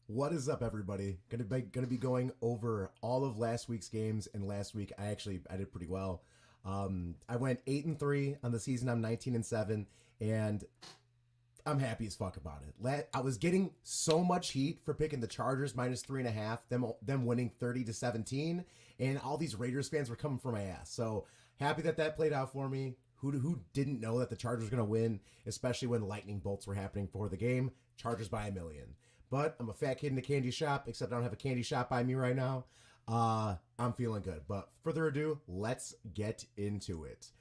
What is up, everybody? Gonna be going over all of last week's games, and last week I did pretty well. I went 8-3 on the season. I'm 19-7, and I'm happy as fuck about it. I was getting so much heat for picking the Chargers -3.5, them winning 30-17, and all these Raiders fans were coming for my ass. So happy that played out for me. Who didn't know that the Chargers were gonna win, especially when lightning bolts were happening before the game? Chargers by a million. But I'm a fat kid in a candy shop, except I don't have a candy shop by me right now. I'm feeling good. But further ado, let's get into it.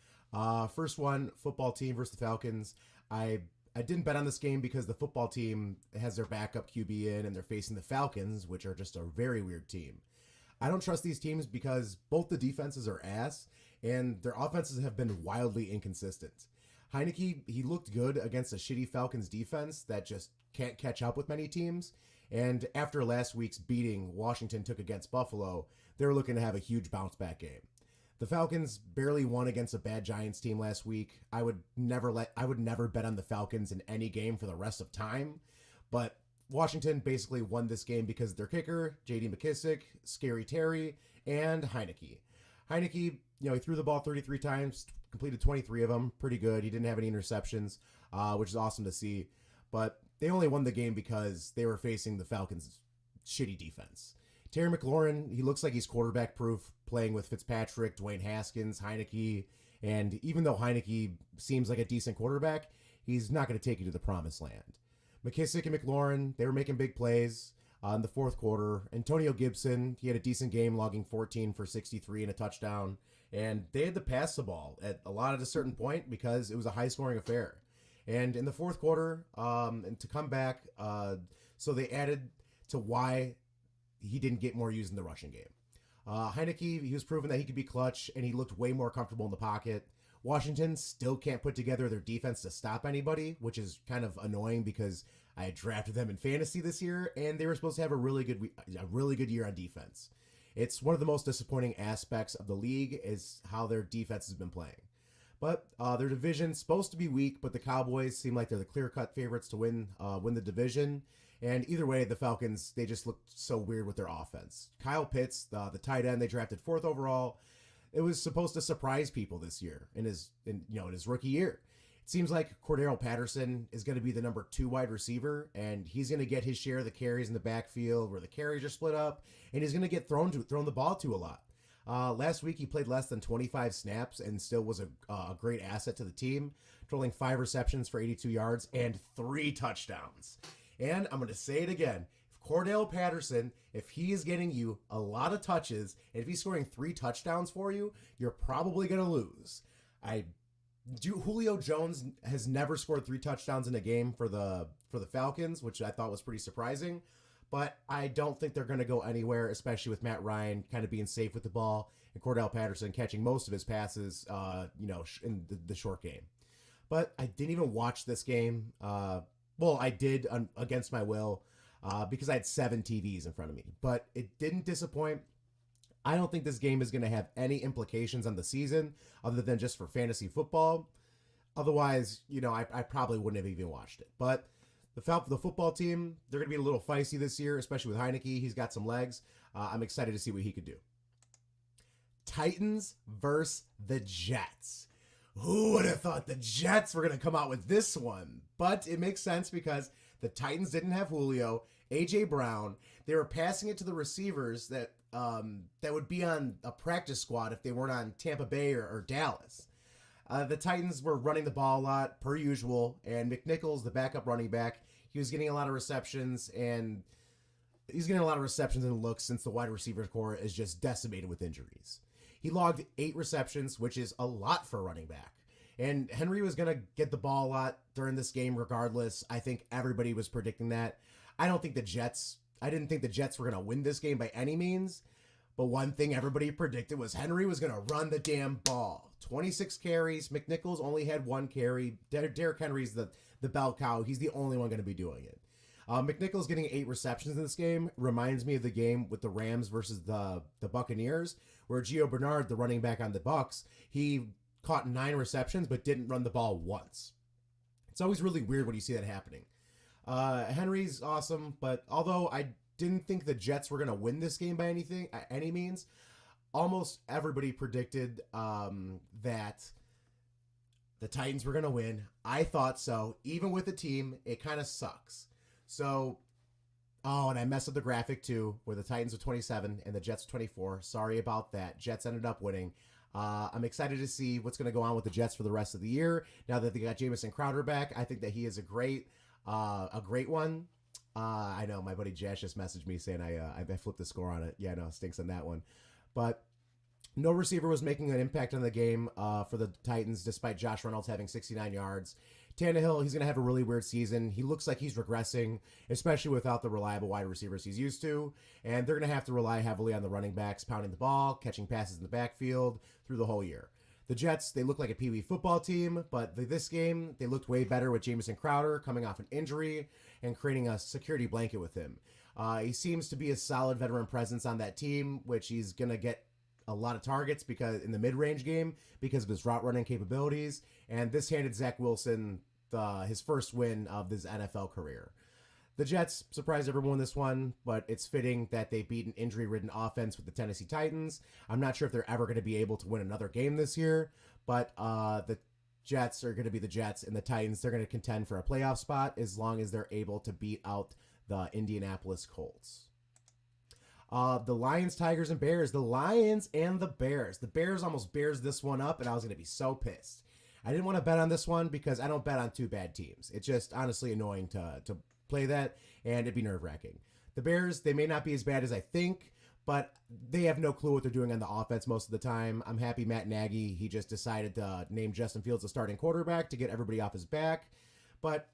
First one, football team versus the Falcons. I didn't bet on this game because the football team has their backup QB in and they're facing the Falcons, which are just a very weird team. I don't trust these teams because both the defenses are ass and their offenses have been wildly inconsistent. Heineke, he looked good against a shitty Falcons defense that just can't catch up with many teams. And after last week's beating Washington took against Buffalo, they're looking to have a huge bounce back game. The Falcons barely won against a bad Giants team last week. I would never bet on the Falcons in any game for the rest of time. But Washington basically won this game because of their kicker, J.D. McKissick, Scary Terry, and Heineke. Heineke, he threw the ball 33 times, completed 23 of them. Pretty good. He didn't have any interceptions, which is awesome to see. But they only won the game because they were facing the Falcons' shitty defense. Terry McLaurin, he looks like he's quarterback proof, playing with Fitzpatrick, Dwayne Haskins, Heineke. And even though Heineke seems like a decent quarterback, he's not going to take you to the promised land. McKissick and McLaurin, they were making big plays in the fourth quarter. Antonio Gibson, he had a decent game, logging 14 for 63 and a touchdown. And they had to pass the ball at a certain point because it was a high-scoring affair. And in the fourth quarter, and to come back, so they added to why he didn't get more used in the rushing game. Heineke, he was proven that he could be clutch, and he looked way more comfortable in the pocket. Washington still can't put together their defense to stop anybody, which is kind of annoying because I had drafted them in fantasy this year, and they were supposed to have a really good year on defense. It's one of the most disappointing aspects of the league is how their defense has been playing. But their division's supposed to be weak, but the Cowboys seem like they're the clear-cut favorites to win the division. And either way, the Falcons, they just looked so weird with their offense. Kyle Pitts, the tight end they drafted 4th overall, it was supposed to surprise people this year in his rookie year. It seems like Cordero Patterson is going to be the number 2 wide receiver, and he's going to get his share of the carries in the backfield where the carries are split up, and he's going to get thrown the ball to a lot. Last week, he played less than 25 snaps and still was a great asset to the team, totaling 5 receptions for 82 yards and 3 touchdowns. And I'm going to say it again. If Cordell Patterson, if he is getting you a lot of touches, and if he's scoring 3 touchdowns for you, you're probably going to lose. Julio Jones has never scored 3 touchdowns in a game for the Falcons, which I thought was pretty surprising. But I don't think they're going to go anywhere, especially with Matt Ryan kind of being safe with the ball and Cordell Patterson catching most of his passes, in the short game. But I didn't even watch this game. Well, I did against my will because I had 7 TVs in front of me. But it didn't disappoint. I don't think this game is going to have any implications on the season other than just for fantasy football. Otherwise, I probably wouldn't have even watched it. But the football team, they're going to be a little feisty this year, especially with Heineke. He's got some legs. I'm excited to see what he could do. Titans versus the Jets. Who would have thought the Jets were going to come out with this one? But it makes sense because the Titans didn't have Julio, A.J. Brown. They were passing it to the receivers that would be on a practice squad if they weren't on Tampa Bay or Dallas. The Titans were running the ball a lot, per usual, and McNichols, the backup running back, he was getting a lot of receptions, and he's getting a lot of receptions and looks since the wide receiver core is just decimated with injuries. He logged 8 receptions, which is a lot for a running back. And Henry was going to get the ball a lot during this game regardless. I think everybody was predicting that. I didn't think the Jets were going to win this game by any means. But one thing everybody predicted was Henry was going to run the damn ball. 26 carries. McNichols only had 1 carry. Derrick Henry's the bell cow. He's the only one going to be doing it. McNichols getting 8 receptions in this game reminds me of the game with the Rams versus the Buccaneers, where Gio Bernard, the running back on the Bucs, he caught 9 receptions but didn't run the ball once. It's always really weird when you see that happening. Henry's awesome, but although I didn't think the Jets were going to win this game by any means, almost everybody predicted that the Titans were going to win. I thought so. Even with the team, it kind of sucks. So, and I messed up the graphic too, where the Titans were 27 and the Jets 24. Sorry about that. Jets ended up winning. I'm excited to see what's going to go on with the Jets for the rest of the year. Now that they got Jamison Crowder back, I think that he is a great one. I know my buddy Jash just messaged me saying I flipped the score on it. Yeah, no, stinks on that one. But no receiver was making an impact on the game for the Titans, despite Josh Reynolds having 69 yards. Tannehill, he's going to have a really weird season. He looks like he's regressing, especially without the reliable wide receivers he's used to. And they're going to have to rely heavily on the running backs, pounding the ball, catching passes in the backfield through the whole year. The Jets, they look like a Pee-wee football team, but this game, they looked way better with Jamison Crowder coming off an injury and creating a security blanket with him. He seems to be a solid veteran presence on that team, which he's going to get a lot of targets because in the mid-range game because of his route running capabilities, and this handed Zach Wilson his first win of his NFL career. The Jets surprised everyone this one, but it's fitting that they beat an injury-ridden offense with the Tennessee Titans. I'm not sure if they're ever going to be able to win another game this year, but the Jets are going to be the Jets, and the Titans, they're going to contend for a playoff spot as long as they're able to beat out the Indianapolis Colts. The Lions, Tigers, and Bears. The Lions and the Bears. The Bears almost bears this one up, and I was going to be so pissed. I didn't want to bet on this one because I don't bet on two bad teams. It's just honestly annoying to play that, and it'd be nerve-wracking. The Bears, they may not be as bad as I think, but they have no clue what they're doing on the offense most of the time. I'm happy Matt Nagy, he just decided to name Justin Fields a starting quarterback to get everybody off his back. But,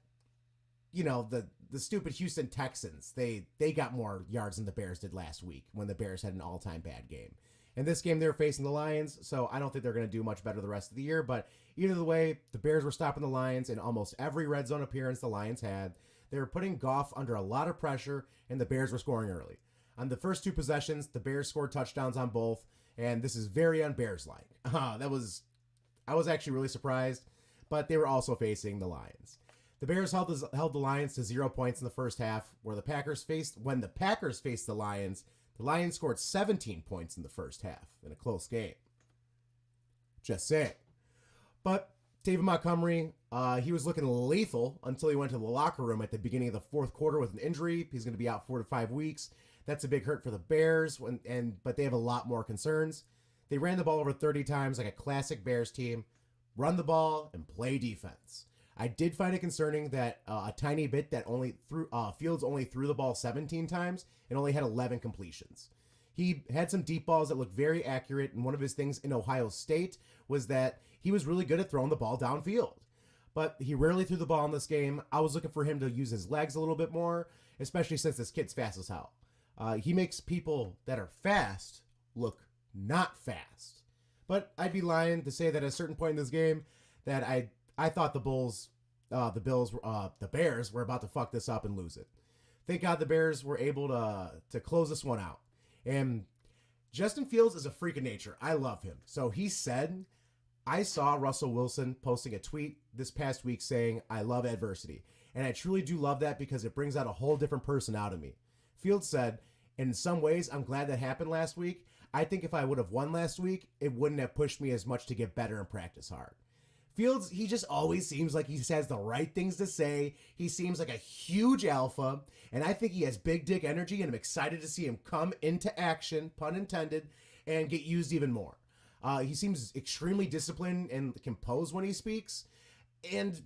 you know, the stupid Houston Texans, they got more yards than the Bears did last week when the Bears had an all-time bad game. In this game, they're facing the Lions, so I don't think they're going to do much better the rest of the year. But either way, the Bears were stopping the Lions in almost every red zone appearance the Lions had. They were putting Goff under a lot of pressure, and the Bears were scoring early. On the first two possessions, the Bears scored touchdowns on both, and this is very un-Bears-like. I was actually really surprised, but they were also facing the Lions. The Bears held the Lions to 0 points in the first half, when the Packers faced the Lions scored 17 points in the first half in a close game. Just saying. But David Montgomery, he was looking lethal until he went to the locker room at the beginning of the fourth quarter with an injury. He's going to be out 4 to 5 weeks. That's a big hurt for the Bears, but they have a lot more concerns. They ran the ball over 30 times like a classic Bears team. Run the ball and play defense. I did find it concerning that a tiny bit that Fields only threw the ball 17 times and only had 11 completions. He had some deep balls that looked very accurate, and one of his things in Ohio State was that he was really good at throwing the ball downfield. But he rarely threw the ball in this game. I was looking for him to use his legs a little bit more, especially since this kid's fast as hell. He makes people that are fast look not fast. But I'd be lying to say that at a certain point in this game that I thought the Bears were about to fuck this up and lose it. Thank God the Bears were able to close this one out. And Justin Fields is a freak of nature. I love him. So he said, I saw Russell Wilson posting a tweet this past week saying, I love adversity. And I truly do love that because it brings out a whole different person out of me. Fields said, in some ways, I'm glad that happened last week. I think if I would have won last week, it wouldn't have pushed me as much to get better and practice hard. Fields, he just always seems like he has the right things to say. He seems like a huge alpha, and I think he has big dick energy, and I'm excited to see him come into action, pun intended, and get used even more. He seems extremely disciplined and composed when he speaks, and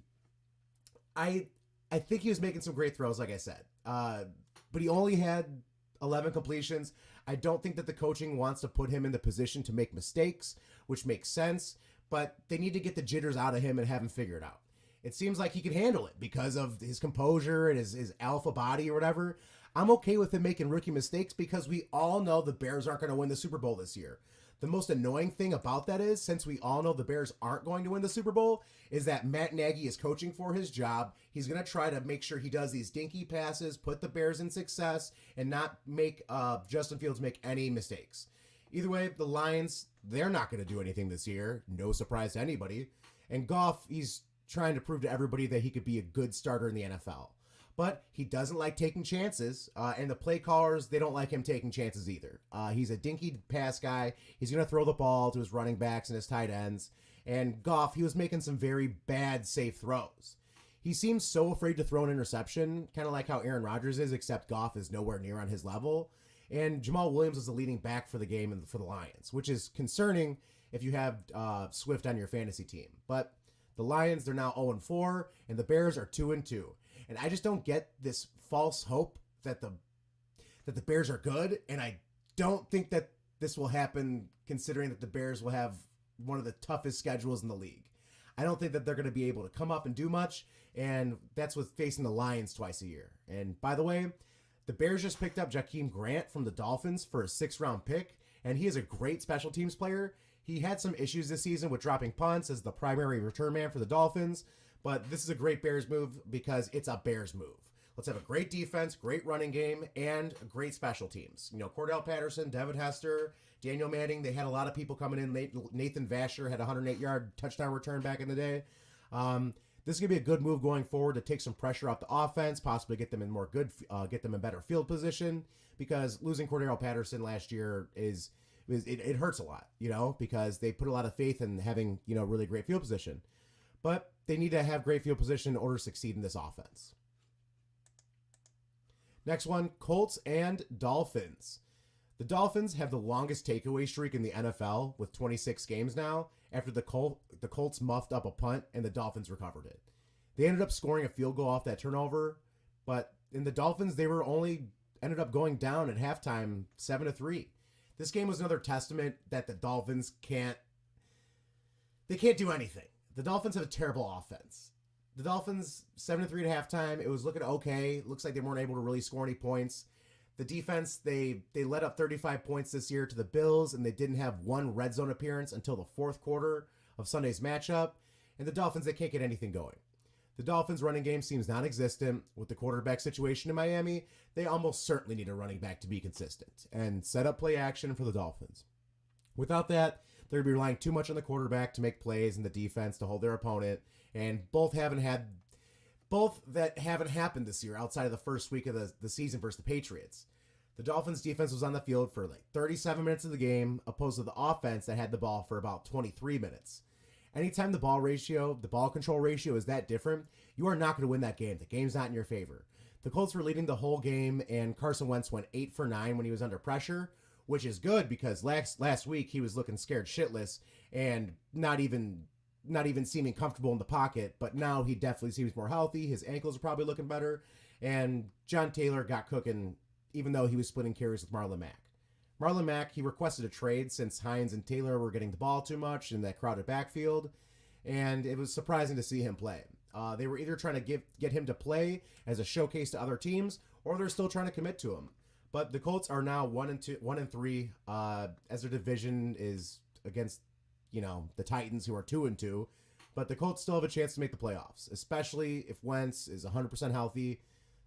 I think he was making some great throws, like I said. But he only had 11 completions. I don't think that the coaching wants to put him in the position to make mistakes, which makes sense. But they need to get the jitters out of him and have him figure it out. It seems like he can handle it because of his composure and his alpha body or whatever. I'm okay with him making rookie mistakes because we all know the Bears aren't going to win the Super Bowl this year. The most annoying thing about that is, since we all know the Bears aren't going to win the Super Bowl, is that Matt Nagy is coaching for his job. He's going to try to make sure he does these dinky passes, put the Bears in success, and not make Justin Fields make any mistakes. Either way, the Lions, they're not going to do anything this year. No surprise to anybody. And Goff, he's trying to prove to everybody that he could be a good starter in the NFL. But he doesn't like taking chances, and the play callers, they don't like him taking chances either. He's a dinky pass guy. He's going to throw the ball to his running backs and his tight ends. And Goff, he was making some very bad safe throws. He seems so afraid to throw an interception, kind of like how Aaron Rodgers is, except Goff is nowhere near on his level. And Jamal Williams is the leading back for the game and for the Lions, which is concerning if you have Swift on your fantasy team. But the Lions, they're now 0-4, and the Bears are 2-2. And I just don't get this false hope that the Bears are good, and I don't think that this will happen considering that the Bears will have one of the toughest schedules in the league. I don't think that they're going to be able to come up and do much, and that's with facing the Lions twice a year. And by the way, the Bears just picked up Jakeem Grant from the Dolphins for a 6th-round pick, and he is a great special teams player. He had some issues this season with dropping punts as the primary return man for the Dolphins, but this is a great Bears move because it's a Bears move. Let's have a great defense, great running game, and great special teams. You know, Cordell Patterson, Devin Hester, Daniel Manning, they had a lot of people coming in. Nathan Vasher had a 108-yard touchdown return back in the day. This is going to be a good move going forward to take some pressure off the offense, possibly get them in get them in better field position, because losing Cordell Patterson last year it hurts a lot, you know, because they put a lot of faith in having, you know, really great field position. But they need to have great field position in order to succeed in this offense. Next one, Colts and Dolphins. The Dolphins have the longest takeaway streak in the NFL with 26 games now after the Colts muffed up a punt and the Dolphins recovered it. They ended up scoring a field goal off that turnover, but in the Dolphins, they were ended up going down at halftime 7-3. This game was another testament that the Dolphins can't do anything. The Dolphins have a terrible offense. The Dolphins 7-3 at halftime. It was looking okay. Looks like they weren't able to really score any points. The defense, they let up 35 points this year to the Bills, and they didn't have one red zone appearance until the fourth quarter of Sunday's matchup. And the Dolphins, they can't get anything going. The Dolphins' running game seems non-existent. With the quarterback situation in Miami, they almost certainly need a running back to be consistent and set up play action for the Dolphins. Without that, they're going to be relying too much on the quarterback to make plays and the defense to hold their opponent, and both that haven't happened this year outside of the first week of the season versus the Patriots. The Dolphins' defense was on the field for like 37 minutes of the game, opposed to the offense that had the ball for about 23 minutes. Anytime the ball control ratio is that different, you are not going to win that game. The game's not in your favor. The Colts were leading the whole game, and Carson Wentz went 8 for 9 when he was under pressure, which is good because last week he was looking scared shitless and not even seeming comfortable in the pocket, but now he definitely seems more healthy. His ankles are probably looking better, and John Taylor got cooking even though he was splitting carries with Marlon Mack. Marlon Mack, he requested a trade since Hines and Taylor were getting the ball too much in that crowded backfield, and it was surprising to see him play. They were either trying to get him to play as a showcase to other teams, or they're still trying to commit to him. But the Colts are now 1-3, as their division is against, you know, the Titans, who are 2-2. But the Colts still have a chance to make the playoffs, especially if Wentz is 100% healthy.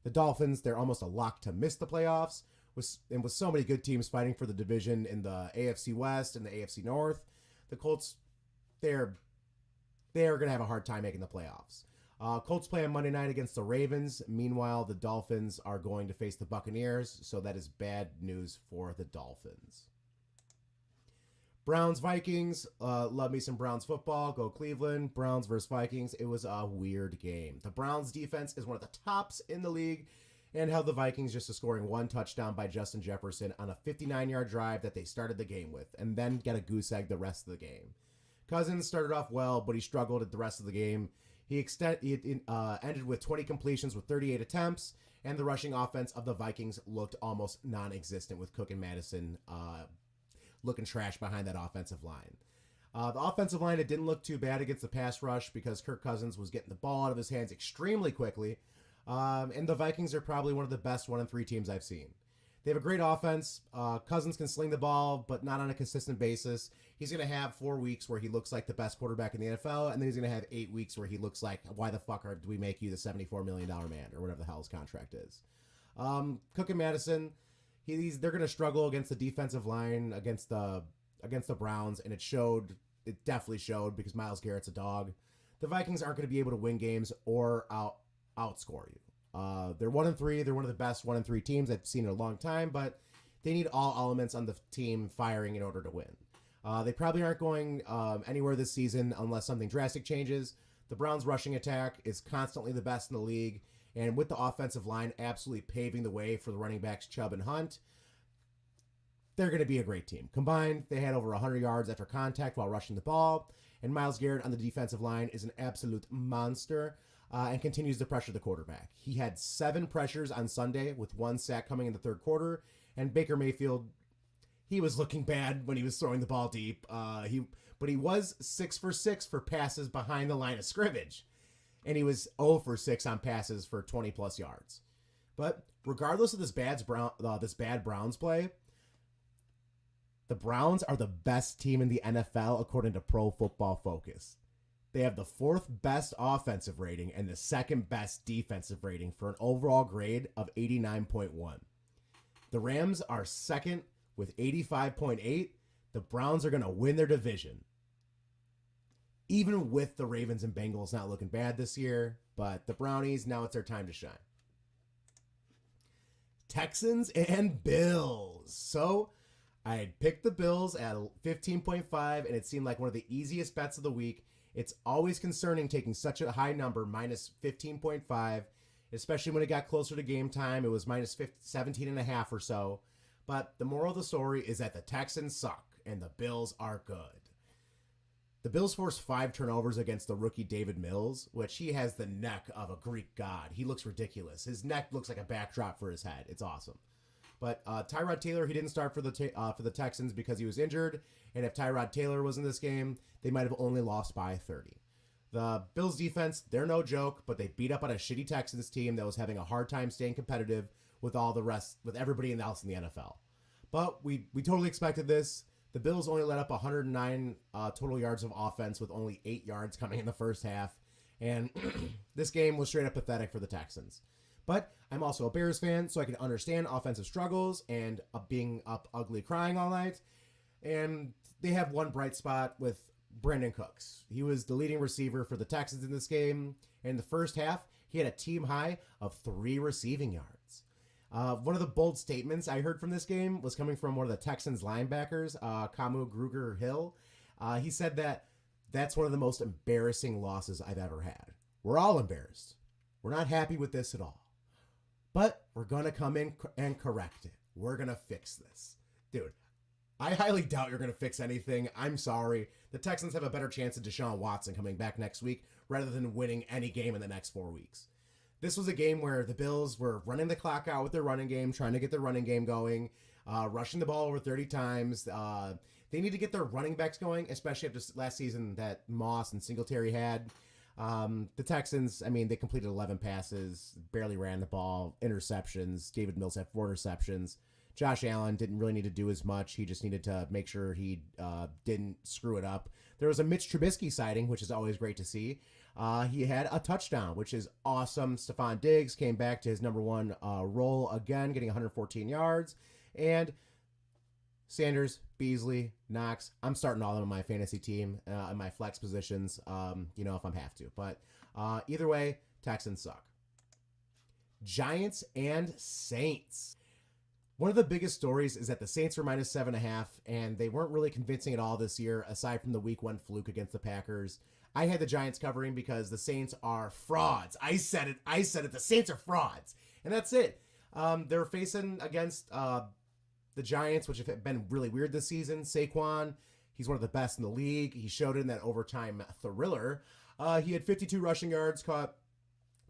The Dolphins, they're almost a lock to miss the playoffs, with so many good teams fighting for the division in the AFC West and the AFC North. The Colts, they're going to have a hard time making the playoffs. Colts play on Monday night against the Ravens. Meanwhile, the Dolphins are going to face the Buccaneers, so that is bad news for the Dolphins. Browns, Vikings. Love me some Browns football. Go Cleveland. Browns versus Vikings. It was a weird game. The Browns defense is one of the tops in the league and held the Vikings just to scoring one touchdown by Justin Jefferson on a 59-yard drive that they started the game with, and then get a goose egg the rest of the game. Cousins started off well, but he struggled at the rest of the game. He ended with 20 completions with 38 attempts, and the rushing offense of the Vikings looked almost non-existent with Cook and Madison looking trash behind that offensive line. The offensive line, it didn't look too bad against the pass rush because Kirk Cousins was getting the ball out of his hands extremely quickly, and the Vikings are probably one of the best 1-3 teams I've seen. They have a great offense. Cousins can sling the ball, but not on a consistent basis. He's going to have 4 weeks where he looks like the best quarterback in the NFL, and then he's going to have 8 weeks where he looks like, why the fuck do we make you the $74 million man, or whatever the hell his contract is. Cook and Madison, they're going to struggle against the defensive line, against the Browns, and it showed. It definitely showed because Myles Garrett's a dog. The Vikings aren't going to be able to win games or outscore you. They're 1-3. They're one of the best 1-3 teams I've seen in a long time, but they need all elements on the team firing in order to win. They probably aren't going anywhere this season unless something drastic changes. The Browns' rushing attack is constantly the best in the league, and with the offensive line absolutely paving the way for the running backs Chubb and Hunt, they're going to be a great team. Combined, they had over 100 yards after contact while rushing the ball, and Myles Garrett on the defensive line is an absolute monster and continues to pressure the quarterback. He had 7 pressures on Sunday with 1 sack coming in the third quarter, and Baker Mayfield, he was looking bad when he was throwing the ball deep. But he was 6 for 6 for passes behind the line of scrimmage, and he was 0 for 6 on passes for 20-plus yards. But regardless of this bad Browns play, the Browns are the best team in the NFL according to Pro Football Focus. They have the 4th best offensive rating and the 2nd best defensive rating for an overall grade of 89.1. The Rams are 2nd with 85.8. The Browns are going to win their division. Even with the Ravens and Bengals not looking bad this year, but the Brownies, now it's their time to shine. Texans and Bills. So I had picked the Bills at 15.5, and it seemed like one of the easiest bets of the week. It's always concerning taking such a high number, minus 15.5, especially when it got closer to game time. It was minus 17.5 or so. But the moral of the story is that the Texans suck, and the Bills are good. The Bills forced 5 turnovers against the rookie David Mills, which he has the neck of a Greek god. He looks ridiculous. His neck looks like a backdrop for his head. It's awesome. But Tyrod Taylor, he didn't start for the Texans because he was injured. And if Tyrod Taylor was in this game, they might have only lost by 30. The Bills defense, they're no joke, but they beat up on a shitty Texans team that was having a hard time staying competitive with everybody else in the NFL. But we totally expected this. The Bills only let up 109 total yards of offense with only 8 yards coming in the first half. And this game was straight up pathetic for the Texans. But I'm also a Bears fan, so I can understand offensive struggles and being up ugly crying all night. And they have one bright spot with Brandon Cooks. He was the leading receiver for the Texans in this game. In the first half, he had a team high of 3 receiving yards. One of the bold statements I heard from this game was coming from one of the Texans linebackers, Kamu Grugier-Hill. He said that that's one of the most embarrassing losses I've ever had. We're all embarrassed. We're not happy with this at all. But we're going to come in and correct it. We're going to fix this. Dude, I highly doubt you're going to fix anything. I'm sorry. The Texans have a better chance of Deshaun Watson coming back next week rather than winning any game in the next 4 weeks. This was a game where the Bills were running the clock out with their running game, trying to get their running game going, rushing the ball over 30 times. They need to get their running backs going, especially after last season that Moss and Singletary had. The Texans, they completed 11 passes, barely ran the ball, interceptions. David Mills had 4 interceptions. Josh Allen didn't really need to do as much. He just needed to make sure he didn't screw it up. There was a Mitch Trubisky sighting, which is always great to see. He had a touchdown, which is awesome. Stephon Diggs came back to his number 1 role again, getting 114 yards. And Sanders, Beasley, Knox, I'm starting all of them on my fantasy team, in my flex positions, if I have to. But either way, Texans suck. Giants and Saints. One of the biggest stories is that the Saints were minus 7.5, and they weren't really convincing at all this year, aside from the week 1 fluke against the Packers. I had the Giants covering because the Saints are frauds. I said it. The Saints are frauds. And that's it. They're facing against the Giants, which have been really weird this season. Saquon, he's one of the best in the league. He showed it in that overtime thriller. He had 52 rushing yards, caught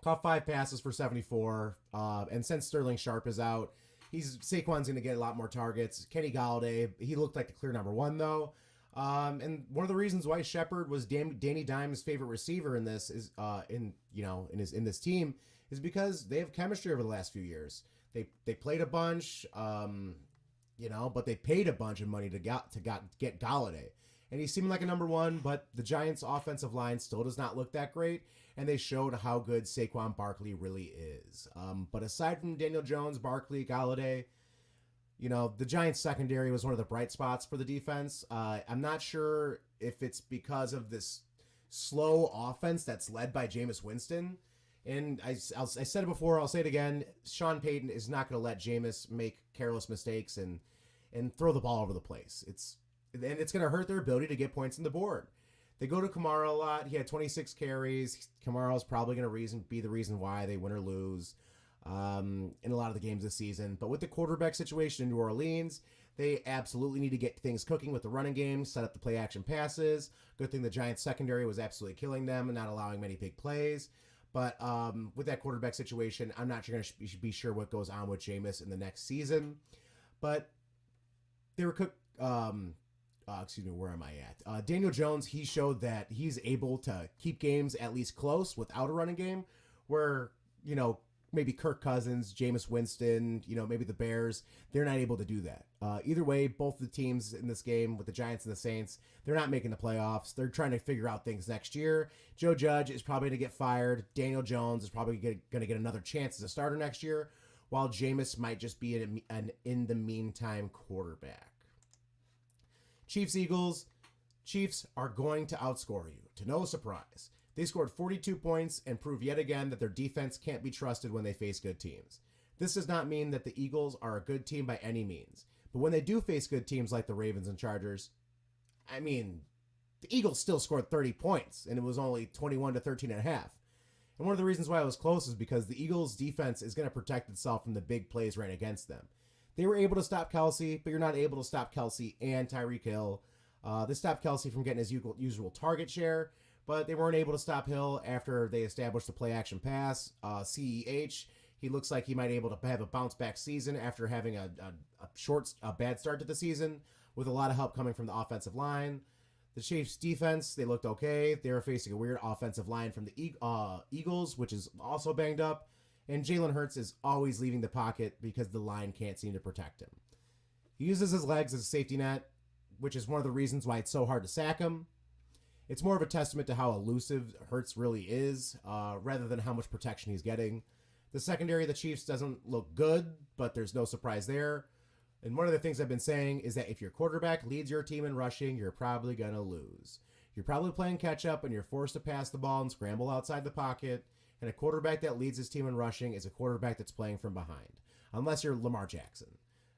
5 passes for 74. And since Sterling Sharp is out, Saquon's going to get a lot more targets. Kenny Galladay, he looked like the clear number 1, though. And one of the reasons why Shepard was Danny Dimes' favorite receiver in this is in this team is because they have chemistry over the last few years. They played a bunch, but they paid a bunch of money to get Galladay. And he seemed like a number 1, but the Giants' offensive line still does not look that great, and they showed how good Saquon Barkley really is. But aside from Daniel Jones, Barkley, Galladay, the Giants' secondary was one of the bright spots for the defense. I'm not sure if it's because of this slow offense that's led by Jameis Winston. And I said it before, I'll say it again. Sean Payton is not going to let Jameis make careless mistakes and throw the ball over the place. It's going to hurt their ability to get points on the board. They go to Kamara a lot. He had 26 carries. Kamara's probably going to be the reason why they win or lose in a lot of the games this season. But with the quarterback situation in New Orleans, they absolutely need to get things cooking with the running game, set up the play action passes. Good thing the Giants secondary was absolutely killing them and not allowing many big plays. But with that quarterback situation, I'm not going to be sure what goes on with Jameis in the next season. But they were cooked. Excuse me, where am I at? Daniel Jones, he showed that he's able to keep games at least close without a running game, where, maybe Kirk Cousins, Jameis Winston, maybe the Bears, they're not able to do that. Either way, both the teams in this game with the Giants and the Saints, they're not making the playoffs. They're trying to figure out things next year. Joe Judge is probably going to get fired. Daniel Jones is probably going to get another chance as a starter next year, while Jameis might just be an in the meantime quarterback. Chiefs-Eagles. Chiefs are going to outscore you, to no surprise. They scored 42 points and prove yet again that their defense can't be trusted when they face good teams. This does not mean that the Eagles are a good team by any means, but when they do face good teams like the Ravens and Chargers, the Eagles still scored 30 points, and it was only 21-13.5. And one of the reasons why it was close is because the Eagles' defense is going to protect itself from the big plays ran against them. They were able to stop Kelsey, but you're not able to stop Kelsey and Tyreek Hill. They stopped Kelsey from getting his usual target share, but they weren't able to stop Hill after they established the play-action pass. CEH, he looks like he might be able to have a bounce-back season after having a bad start to the season, with a lot of help coming from the offensive line. The Chiefs' defense, they looked okay. They were facing a weird offensive line from the Eagles, which is also banged up. And Jalen Hurts is always leaving the pocket because the line can't seem to protect him. He uses his legs as a safety net, which is one of the reasons why it's so hard to sack him. It's more of a testament to how elusive Hurts really is, rather than how much protection he's getting. The secondary of the Chiefs doesn't look good, but there's no surprise there. And one of the things I've been saying is that if your quarterback leads your team in rushing, you're probably going to lose. You're probably playing catch-up, and you're forced to pass the ball and scramble outside the pocket. And a quarterback that leads his team in rushing is a quarterback that's playing from behind, unless you're Lamar Jackson.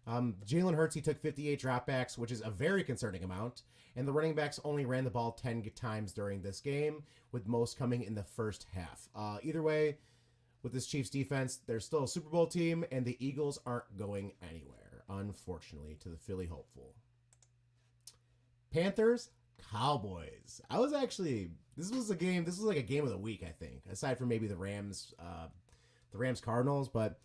Jalen Hurts, he took 58 dropbacks, which is a very concerning amount, and the running backs only ran the ball 10 times during this game, with most coming in the first half. Either way, with this Chiefs defense, they're still a Super Bowl team, and the Eagles aren't going anywhere, unfortunately, to the Philly hopeful. Panthers, Cowboys. This was like a game of the week, I think, aside from maybe the Rams Cardinals, but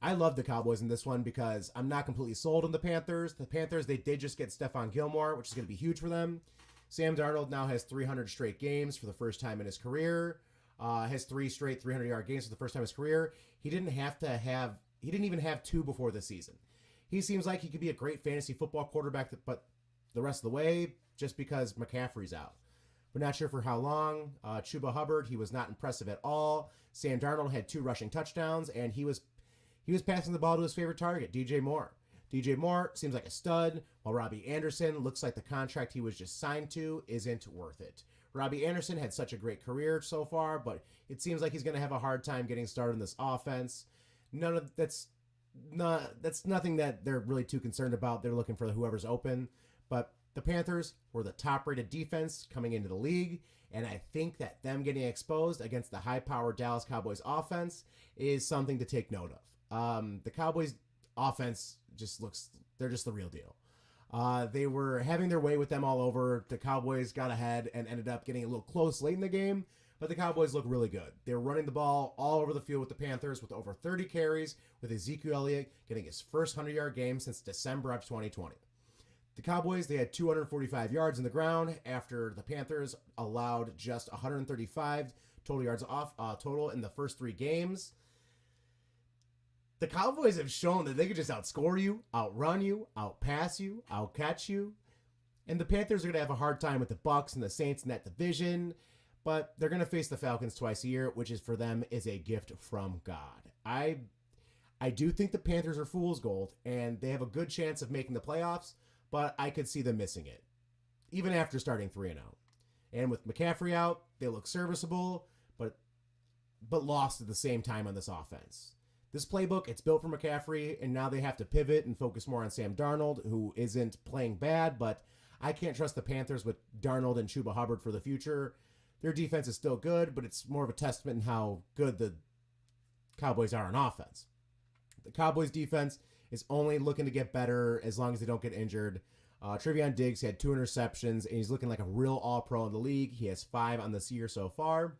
I love the Cowboys in this one because I'm not completely sold on the Panthers. The Panthers, they did just get Stephon Gilmore, which is going to be huge for them. Sam Darnold now has 300 straight games for the first time in his career. Has 3 straight 300-yard games for the first time in his career. He didn't even have 2 before this season. He seems like he could be a great fantasy football quarterback, but the rest of the way, just because McCaffrey's out. We're not sure for how long. Chuba Hubbard, he was not impressive at all. Sam Darnold had 2 rushing touchdowns, and he was passing the ball to his favorite target, DJ Moore. DJ Moore seems like a stud, while Robbie Anderson looks like the contract he was just signed to isn't worth it. Robbie Anderson had such a great career so far, but it seems like he's going to have a hard time getting started in this offense. That's nothing that they're really too concerned about. They're looking for whoever's open. But the Panthers were the top-rated defense coming into the league, and I think that them getting exposed against the high-powered Dallas Cowboys offense is something to take note of. The Cowboys offense they're just the real deal. They were having their way with them all over. The Cowboys got ahead and ended up getting a little close late in the game, but the Cowboys look really good. They were running the ball all over the field with the Panthers with over 30 carries, with Ezekiel Elliott getting his first 100-yard game since December of 2020. The Cowboys, they had 245 yards in the ground after the Panthers allowed just 135 total yards total in the first 3 games. The Cowboys have shown that they could just outscore you, outrun you, outpass you, outcatch you. And the Panthers are going to have a hard time with the Bucs and the Saints in that division, but they're going to face the Falcons twice a year, which is for them is a gift from God. I do think the Panthers are fool's gold, and they have a good chance of making the playoffs, but I could see them missing it, even after starting 3-0. And with McCaffrey out, they look serviceable, but but lost at the same time on this offense. This playbook, it's built for McCaffrey, and now they have to pivot and focus more on Sam Darnold, who isn't playing bad, but I can't trust the Panthers with Darnold and Chuba Hubbard for the future. Their defense is still good, but it's more of a testament in how good the Cowboys are on offense. The Cowboys defense is only looking to get better as long as they don't get injured. Trevion Diggs had 2 interceptions, and he's looking like a real all-pro in the league. He has 5 on this year so far. And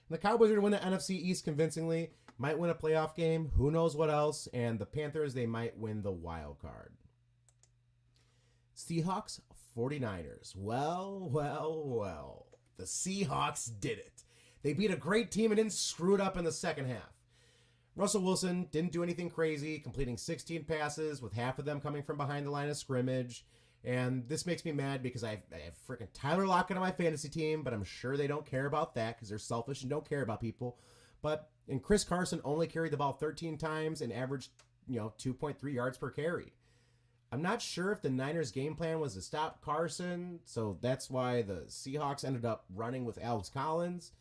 the Cowboys are going to win the NFC East convincingly. Might win a playoff game. Who knows what else? And the Panthers, they might win the wild card. Seahawks, 49ers. Well. The Seahawks did it. They beat a great team and didn't screw it up in the second half. Russell Wilson didn't do anything crazy, completing 16 passes, with half of them coming from behind the line of scrimmage. And this makes me mad because I have freaking Tyler Lockett on my fantasy team, but I'm sure they don't care about that because they're selfish and don't care about people. And Chris Carson only carried the ball 13 times and averaged, 2.3 yards per carry. I'm not sure if the Niners' game plan was to stop Carson, so that's why the Seahawks ended up running with Alex Collins,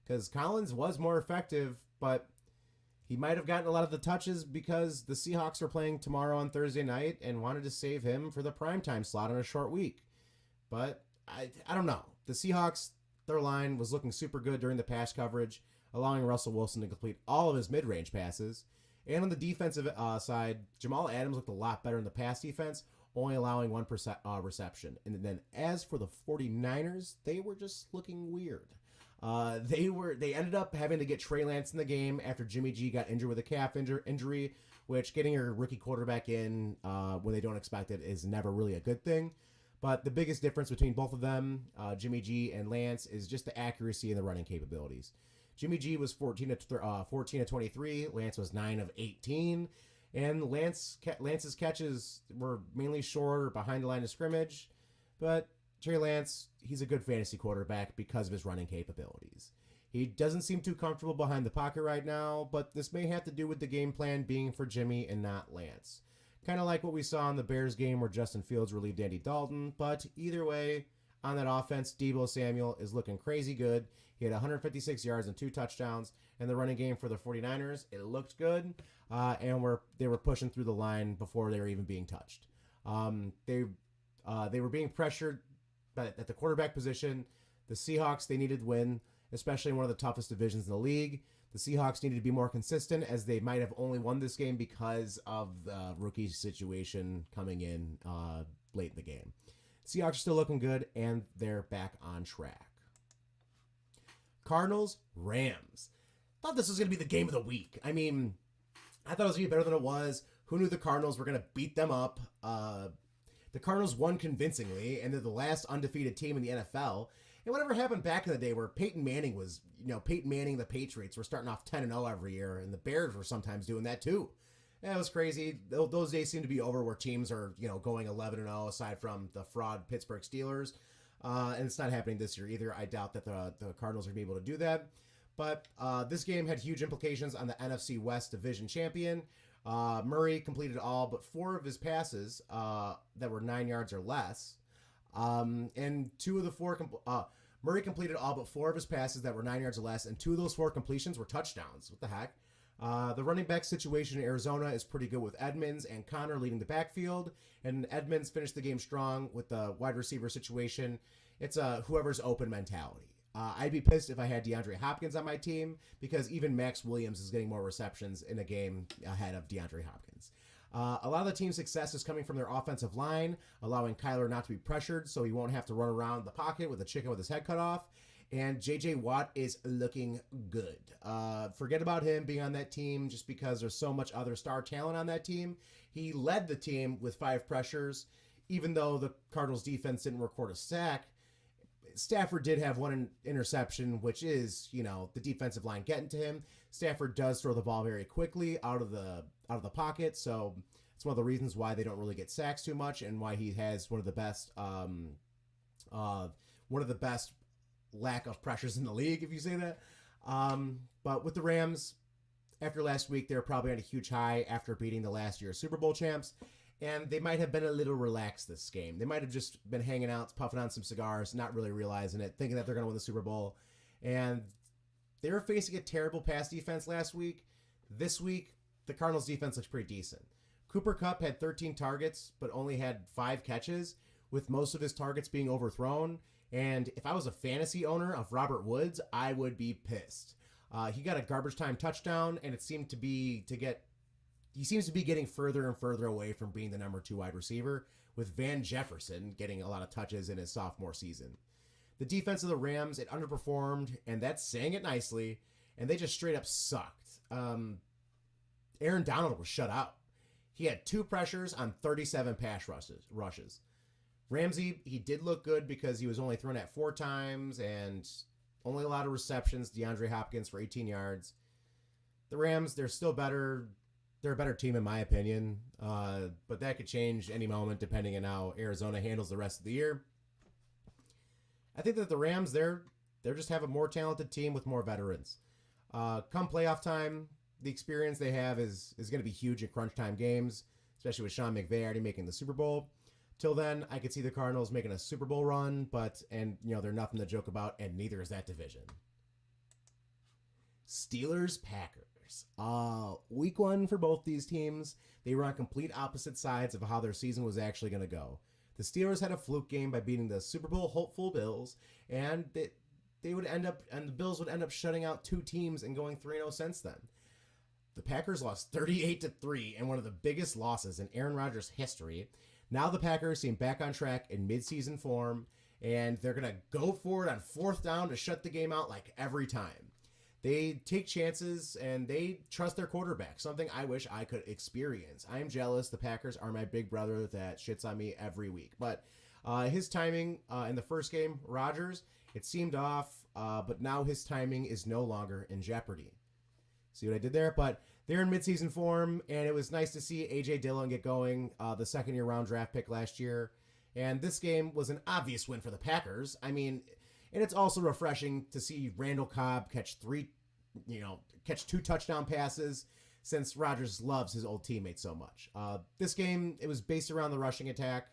because Collins was more effective, but he might have gotten a lot of the touches because the Seahawks are playing tomorrow on Thursday night and wanted to save him for the primetime slot on a short week. But I don't know. The Seahawks, their line was looking super good during the pass coverage, allowing Russell Wilson to complete all of his mid-range passes. And on the defensive side, Jamal Adams looked a lot better in the pass defense, only allowing 1 reception. And then as for the 49ers, they were just looking weird. They ended up having to get Trey Lance in the game after Jimmy G got injured with a calf injury, which getting your rookie quarterback in when they don't expect it is never really a good thing. But the biggest difference between both of them, Jimmy G and Lance, is just the accuracy and the running capabilities. Jimmy G was 14 of 23. Lance was 9 of 18. And Lance's catches were mainly short or behind the line of scrimmage. But Trey Lance, he's a good fantasy quarterback because of his running capabilities. He doesn't seem too comfortable behind the pocket right now, but this may have to do with the game plan being for Jimmy and not Lance. Kind of like what we saw in the Bears game where Justin Fields relieved Andy Dalton, but either way, on that offense, Deebo Samuel is looking crazy good. He had 156 yards and 2 touchdowns. And the running game for the 49ers, it looked good. And they were pushing through the line before they were even being touched. They were being pressured at the quarterback position. The Seahawks, they needed to win, especially in one of the toughest divisions in the league. The Seahawks needed to be more consistent, as they might have only won this game because of the rookie situation coming in late in the game. Seahawks are still looking good, and they're back on track. Cardinals, Rams. Thought this was going to be the game of the week. I mean, I thought it was going to be better than it was. Who knew the Cardinals were going to beat them up? The Cardinals won convincingly, and they're the last undefeated team in the NFL. And whatever happened back in the day where Peyton Manning was, Peyton Manning, the Patriots were starting off 10-0 every year, and the Bears were sometimes doing that too. That was crazy. Those days seem to be over where teams are, going 11-0 aside from the fraud Pittsburgh Steelers. And it's not happening this year either. I doubt that the Cardinals are going to be able to do that. But this game had huge implications on the NFC West Division champion. Murray completed all but 4 of his passes that were 9 yards or less. And 2 of the 4... Murray completed all but 4 of his passes that were 9 yards or less, and 2 of those 4 completions were touchdowns. What the heck? The running back situation in Arizona is pretty good with Edmonds and Connor leading the backfield, and Edmonds finished the game strong with the wide receiver situation. It's a whoever's open mentality. I'd be pissed if I had DeAndre Hopkins on my team because even Max Williams is getting more receptions in a game ahead of DeAndre Hopkins. A lot of the team's success is coming from their offensive line, allowing Kyler not to be pressured so he won't have to run around the pocket with a chicken with his head cut off. And J.J. Watt is looking good. Forget about him being on that team just because there's so much other star talent on that team. He led the team with 5 pressures, even though the Cardinals defense didn't record a sack. Stafford did have 1 interception, which is, the defensive line getting to him. Stafford does throw the ball very quickly out of the pocket, so it's one of the reasons why they don't really get sacks too much and why he has one of the best lack of pressures in the league, if you say that. But with the Rams, after last week, they're probably on a huge high after beating the last year's Super Bowl champs. And they might have been a little relaxed this game. They might have just been hanging out, puffing on some cigars, not really realizing it, thinking that they're going to win the Super Bowl. And they were facing a terrible pass defense last week. This week, the Cardinals defense looks pretty decent. Cooper Kupp had 13 targets, but only had 5 catches, with most of his targets being overthrown. And if I was a fantasy owner of Robert Woods, I would be pissed. He got a garbage time touchdown, and he seems to be getting further and further away from being the number 2 wide receiver, with Van Jefferson getting a lot of touches in his sophomore season. The defense of the Rams, it underperformed, and that's saying it nicely, and they just straight up sucked. Aaron Donald was shut out. He had 2 pressures on 37 pass rushes. Ramsey, he did look good because he was only thrown at 4 times and only a lot of receptions. DeAndre Hopkins for 18 yards. The Rams, they're still better. They're a better team in my opinion, but that could change any moment depending on how Arizona handles the rest of the year. I think that the Rams, they're just have a more talented team with more veterans. Come playoff time, the experience they have is going to be huge in crunch time games, especially with Sean McVay already making the Super Bowl. Till then, I could see the Cardinals making a Super Bowl run, they're nothing to joke about, and neither is that division. Steelers-Packers. Week 1 for both these teams. They were on complete opposite sides of how their season was actually going to go. The Steelers had a fluke game by beating the Super Bowl hopeful Bills, and the Bills would end up shutting out 2 teams and going 3-0 since then. The Packers lost 38-3 in one of the biggest losses in Aaron Rodgers' history. Now the Packers seem back on track in midseason form, and they're going to go for it on 4th down to shut the game out like every time. They take chances, and they trust their quarterback, something I wish I could experience. I am jealous. The Packers are my big brother that shits on me every week. But his timing in the first game, Rodgers, it seemed off, but now his timing is no longer in jeopardy. See what I did there? But they're in midseason form, and it was nice to see A.J. Dillon get going, the second-year round draft pick last year. And this game was an obvious win for the Packers. I mean, and it's also refreshing to see Randall Cobb catch 2 touchdown passes, since Rodgers loves his old teammates so much. This game, it was based around the rushing attack.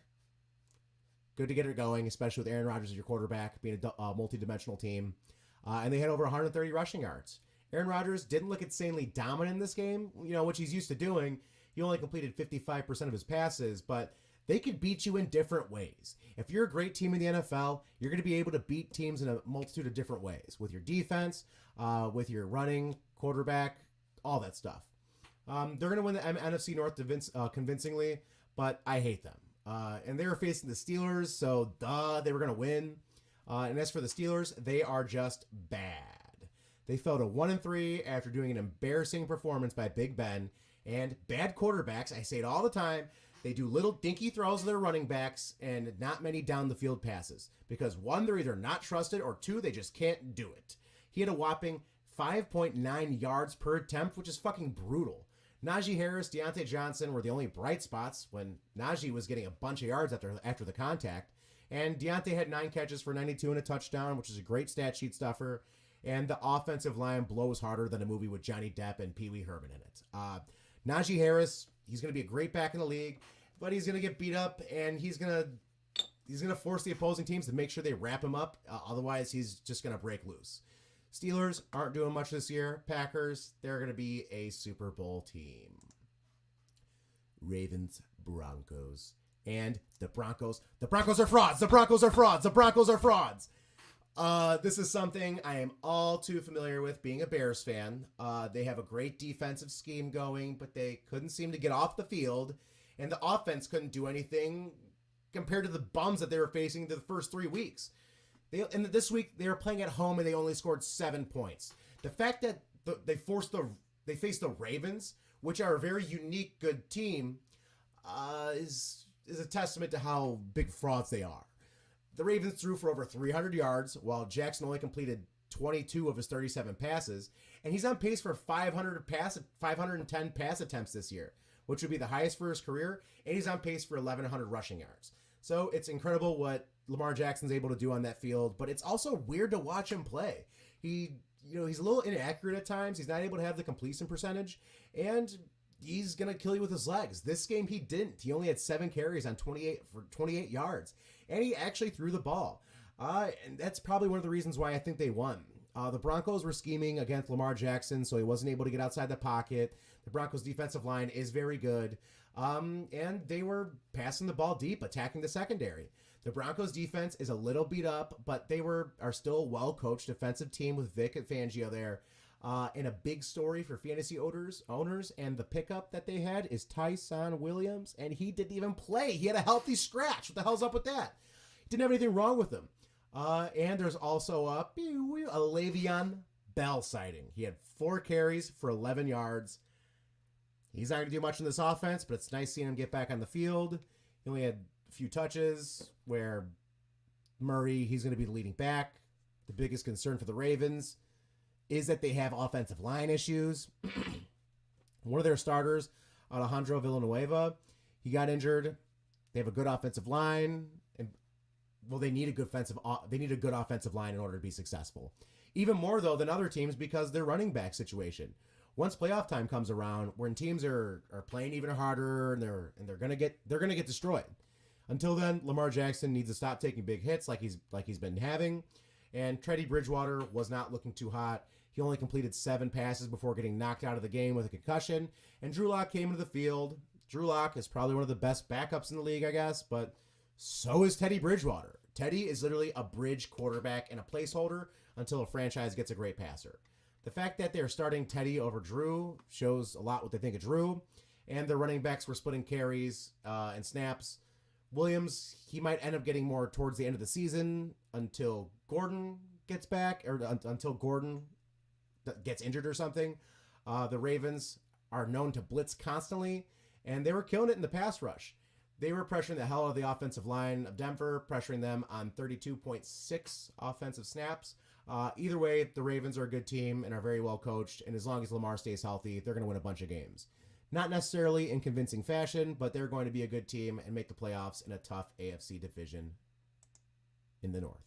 Good to get it going, especially with Aaron Rodgers as your quarterback, being a multi-dimensional team. And they had over 130 rushing yards. Aaron Rodgers didn't look insanely dominant in this game, which he's used to doing. He only completed 55% of his passes, but they could beat you in different ways. If you're a great team in the NFL, you're going to be able to beat teams in a multitude of different ways, with your defense, with your running, quarterback, all that stuff. They're going to win the NFC North convincingly, but I hate them. And they were facing the Steelers, so they were going to win. And as for the Steelers, they are just bad. They fell to 1-3 after doing an embarrassing performance by Big Ben. And bad quarterbacks, I say it all the time, they do little dinky throws to their running backs and not many down the field passes. Because 1, they're either not trusted, or 2, they just can't do it. He had a whopping 5.9 yards per attempt, which is fucking brutal. Najee Harris, Deontay Johnson were the only bright spots when Najee was getting a bunch of yards after the contact. And Deontay had 9 catches for 92 and a touchdown, which is a great stat sheet stuffer. And the offensive line blows harder than a movie with Johnny Depp and Pee Wee Herman in it. Najee Harris, he's going to be a great back in the league, but he's going to get beat up, and he's going to force the opposing teams to make sure they wrap him up. Otherwise, he's just going to break loose. Steelers aren't doing much this year. Packers, they're going to be a Super Bowl team. Ravens, Broncos. And the Broncos are frauds. The Broncos are frauds. The Broncos are frauds. This is something I am all too familiar with being a Bears fan. They have a great defensive scheme going, but they couldn't seem to get off the field, and the offense couldn't do anything compared to the bums that they were facing the first 3 weeks. This week, they were playing at home, and they only scored 7 points. The fact that they faced the Ravens, which are a very unique, good team, is a testament to how big frauds they are. The Ravens threw for over 300 yards, while Jackson only completed 22 of his 37 passes, and he's on pace for 510 pass attempts this year, which would be the highest for his career, and he's on pace for 1,100 rushing yards. So it's incredible what Lamar Jackson's able to do on that field, but it's also weird to watch him play. He's a little inaccurate at times. He's not able to have the completion percentage, and he's going to kill you with his legs. This game he didn't. He only had 7 carries on 28 yards, and he actually threw the ball. And that's probably one of the reasons why I think they won. The Broncos were scheming against Lamar Jackson, so he wasn't able to get outside the pocket. The Broncos' defensive line is very good. And they were passing the ball deep, attacking the secondary. The Broncos' defense is a little beat up, but they are still a well-coached defensive team with Vic and Fangio there. And a big story for fantasy owners, and the pickup that they had is Tyson Williams, and he didn't even play. He had a healthy scratch. What the hell's up with that? Didn't have anything wrong with him. And there's also a Le'Veon Bell sighting. He had 4 carries for 11 yards. He's not going to do much in this offense, but it's nice seeing him get back on the field. He only had a few touches where Murray, he's going to be the leading back. The biggest concern for the Ravens is that they have offensive line issues. One of their starters, Alejandro Villanueva, he got injured. They have a good offensive line, and they need a good offensive line in order to be successful. Even more though than other teams because their running back situation. Once playoff time comes around, when teams are playing even harder and they're gonna get destroyed. Until then, Lamar Jackson needs to stop taking big hits like he's been having. And Teddy Bridgewater was not looking too hot. He only completed 7 passes before getting knocked out of the game with a concussion. And Drew Lock came into the field. Drew Lock is probably one of the best backups in the league, I guess, but so is Teddy Bridgewater. Teddy is literally a bridge quarterback and a placeholder until a franchise gets a great passer. The fact that they're starting Teddy over Drew shows a lot what they think of Drew. And the running backs were splitting carries and snaps. Williams, he might end up getting more towards the end of the season until Gordon gets back, or until Gordon gets injured or something. The Ravens are known to blitz constantly, and they were killing it in the pass rush. They were pressuring the hell out of the offensive line of Denver, pressuring them on 32.6 offensive snaps. Either way, the Ravens are a good team and are very well coached, and as long as Lamar stays healthy, they're going to win a bunch of games. Not necessarily in convincing fashion, but they're going to be a good team and make the playoffs in a tough AFC division in the North.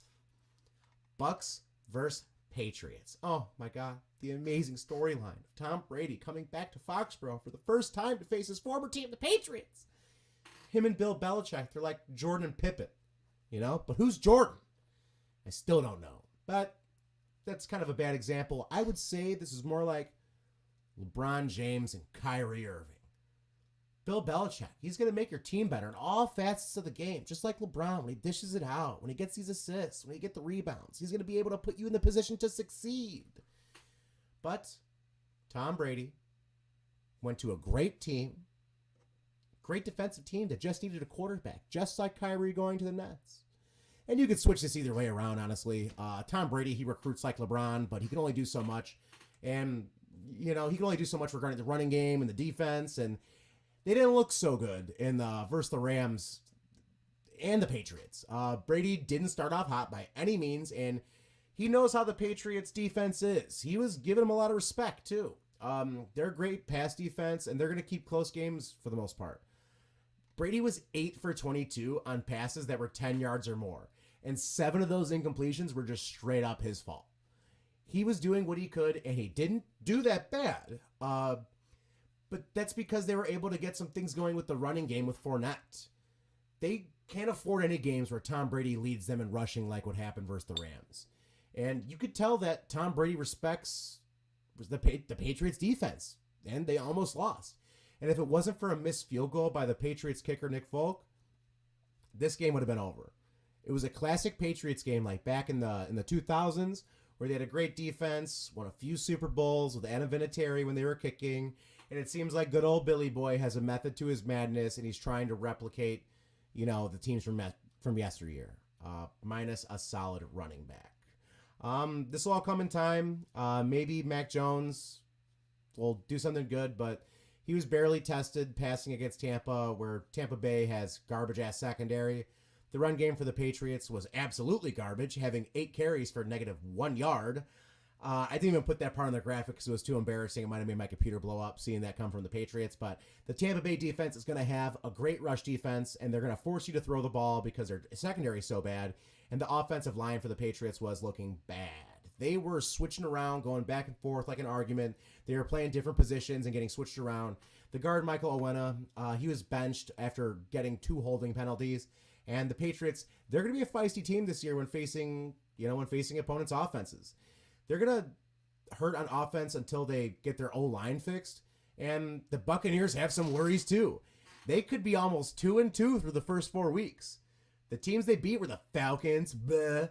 Bucks versus Patriots. Oh my God, the amazing storyline of Tom Brady coming back to Foxborough for the first time to face his former team, the Patriots. Him and Bill Belichick, they're like Jordan and Pippen, But who's Jordan? I still don't know. But that's kind of a bad example. I would say this is more like LeBron James and Kyrie Irving. Bill Belichick, he's going to make your team better in all facets of the game, just like LeBron when he dishes it out, when he gets these assists, when he gets the rebounds. He's going to be able to put you in the position to succeed. But Tom Brady went to a great team, great defensive team that just needed a quarterback, just like Kyrie going to the Nets. And you could switch this either way around, honestly. Tom Brady, he recruits like LeBron, but he can only do so much. And, he can only do so much regarding the running game and the defense. And they didn't look so good in versus the Rams and the Patriots. Brady didn't start off hot by any means, and he knows how the Patriots defense is. He was giving them a lot of respect, too. They're a great pass defense, and they're going to keep close games for the most part. Brady was 8 for 22 on passes that were 10 yards or more, and 7 of those incompletions were just straight up his fault. He was doing what he could, and he didn't do that bad. But that's because they were able to get some things going with the running game with Fournette. They can't afford any games where Tom Brady leads them in rushing like what happened versus the Rams. And you could tell that Tom Brady respects the Patriots defense, and they almost lost. And if it wasn't for a missed field goal by the Patriots kicker Nick Folk, this game would have been over. It was a classic Patriots game like back in the 2000s where they had a great defense, won a few Super Bowls with Adam Vinatieri when they were kicking, and it seems like good old Billy Boy has a method to his madness, and he's trying to replicate, the teams from yesteryear, minus a solid running back. This will all come in time. Maybe Mac Jones will do something good, but he was barely tested passing against Tampa, where Tampa Bay has garbage-ass secondary. The run game for the Patriots was absolutely garbage, having 8 carries for -1 yard. I didn't even put that part on the graphic because it was too embarrassing. It might have made my computer blow up seeing that come from the Patriots. But the Tampa Bay defense is going to have a great rush defense, and they're going to force you to throw the ball because their secondary is so bad. And the offensive line for the Patriots was looking bad. They were switching around, going back and forth like an argument. They were playing different positions and getting switched around. The guard, Michael Owena, he was benched after getting 2 holding penalties. And the Patriots, they're going to be a feisty team this year when facing opponents' offenses. they're going to hurt on offense until they get their O-line fixed. And the Buccaneers have some worries too. They could be almost 2-2 through the first 4 weeks. The teams they beat were the Falcons, the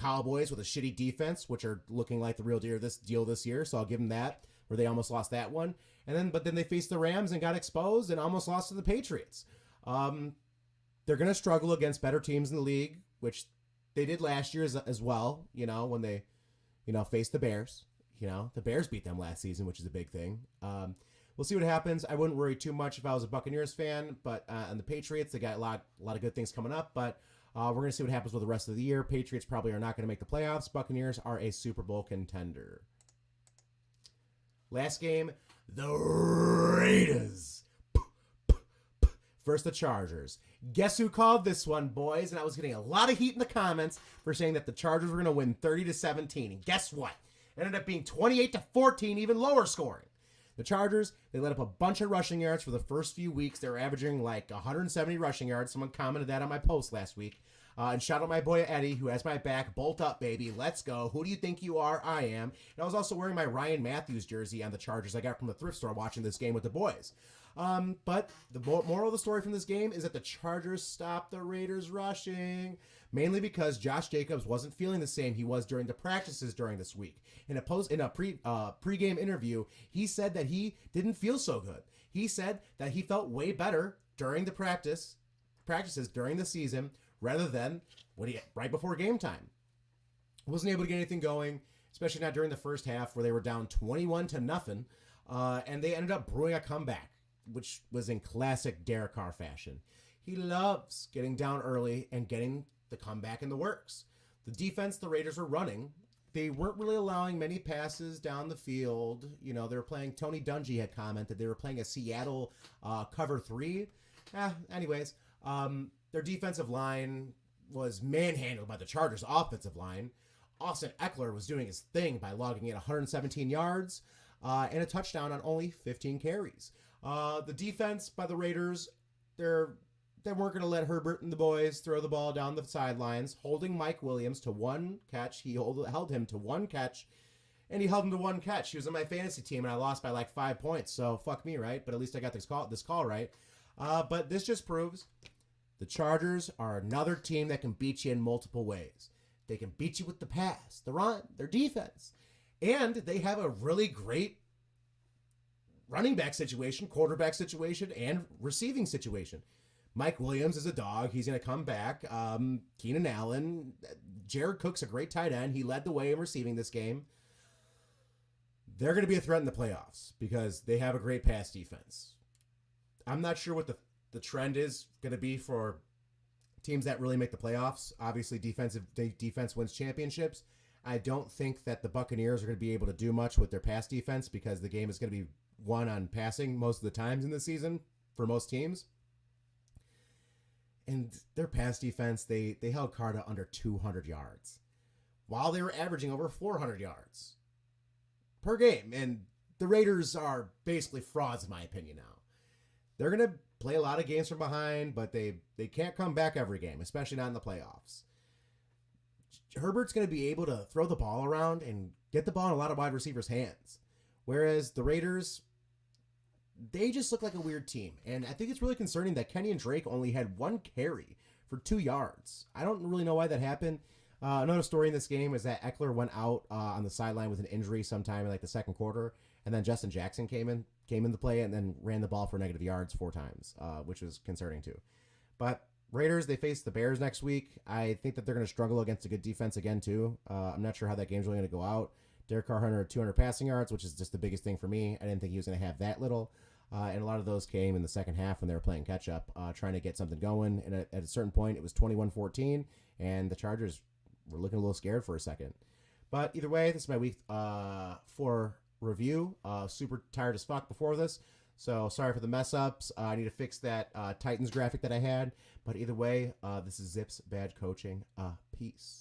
Cowboys with a shitty defense, which are looking like the real deal this year. So I'll give them that, where they almost lost that one. But then they faced the Rams and got exposed and almost lost to the Patriots. They're going to struggle against better teams in the league, which they did last year as well. When they, faced the Bears. The Bears beat them last season, which is a big thing. We'll see what happens. I wouldn't worry too much if I was a Buccaneers fan, but on the Patriots, they got a lot of good things coming up. But we're going to see what happens with the rest of the year. Patriots probably are not going to make the playoffs. Buccaneers are a Super Bowl contender. Last game, the Raiders versus the Chargers. Guess who called this one, boys? And I was getting a lot of heat in the comments for saying that the Chargers were going to win 30-17. And guess what? It ended up being 28-14, even lower scoring. The Chargers, they let up a bunch of rushing yards for the first few weeks. They were averaging like 170 rushing yards. Someone commented that on my post last week. And shout out my boy Eddie, who has my back. Bolt up, baby. Let's go. Who do you think you are? I am. And I was also wearing my Ryan Matthews jersey on the Chargers I got from the thrift store watching this game with the boys. But the moral of the story from this game is that the Chargers stopped the Raiders rushing, mainly because Josh Jacobs wasn't feeling the same he was during the practices during this week. In a pregame interview, he said that he didn't feel so good. He said that he felt way better during the practices during the season rather than right before game time. Wasn't able to get anything going, especially not during the first half where they were down 21-0, and they ended up brewing a comeback, which was in classic Derek Carr fashion. He loves getting down early and getting the comeback in the works. The defense the Raiders were running, they weren't really allowing many passes down the field. They were playing, Tony Dungy had commented, they were playing a Seattle cover 3. Anyways, their defensive line was manhandled by the Chargers' offensive line. Austin Eckler was doing his thing by logging in 117 yards and a touchdown on only 15 carries. The defense by the Raiders, they weren't going to let Herbert and the boys throw the ball down the sidelines, holding Mike Williams to one catch. He held him to one catch, and he held him to one catch. He was on my fantasy team, and I lost by like 5 points, so fuck me, right? But at least I got this call right. But this just proves the Chargers are another team that can beat you in multiple ways. They can beat you with the pass, the run, their defense, and they have a really great running back situation, quarterback situation, and receiving situation. Mike Williams is a dog. He's going to come back. Keenan Allen. Jared Cook's a great tight end. He led the way in receiving this game. They're going to be a threat in the playoffs because they have a great pass defense. I'm not sure what the trend is going to be for teams that really make the playoffs. Obviously, defense wins championships. I don't think that the Buccaneers are going to be able to do much with their pass defense because the game is going to be won on passing most of the times in the season for most teams. And their pass defense, they held Carr to under 200 yards while they were averaging over 400 yards per game. And the Raiders are basically frauds, in my opinion, now. They're going to play a lot of games from behind, but they can't come back every game, especially not in the playoffs. Herbert's going to be able to throw the ball around and get the ball in a lot of wide receivers' hands. Whereas the Raiders, they just look like a weird team. And I think it's really concerning that Kenny and Drake only had one carry for 2 yards. I don't really know why that happened. Another story in this game is that Eckler went out on the sideline with an injury sometime in like the second quarter. And then Justin Jackson came into play and then ran the ball for negative yards 4 times, which was concerning too. But Raiders, they face the Bears next week. I think that they're going to struggle against a good defense again too. I'm not sure how that game's really going to go out. Derek Carr had 200 passing yards, which is just the biggest thing for me. I didn't think he was going to have that little. And a lot of those came in the second half when they were playing catch-up, trying to get something going. And at a certain point, it was 21-14, and the Chargers were looking a little scared for a second. But either way, this is my week 4 review. Super tired as fuck before this, so sorry for the mess-ups. I need to fix that Titans graphic that I had. But either way, this is Zip's Bad Coaching. Peace.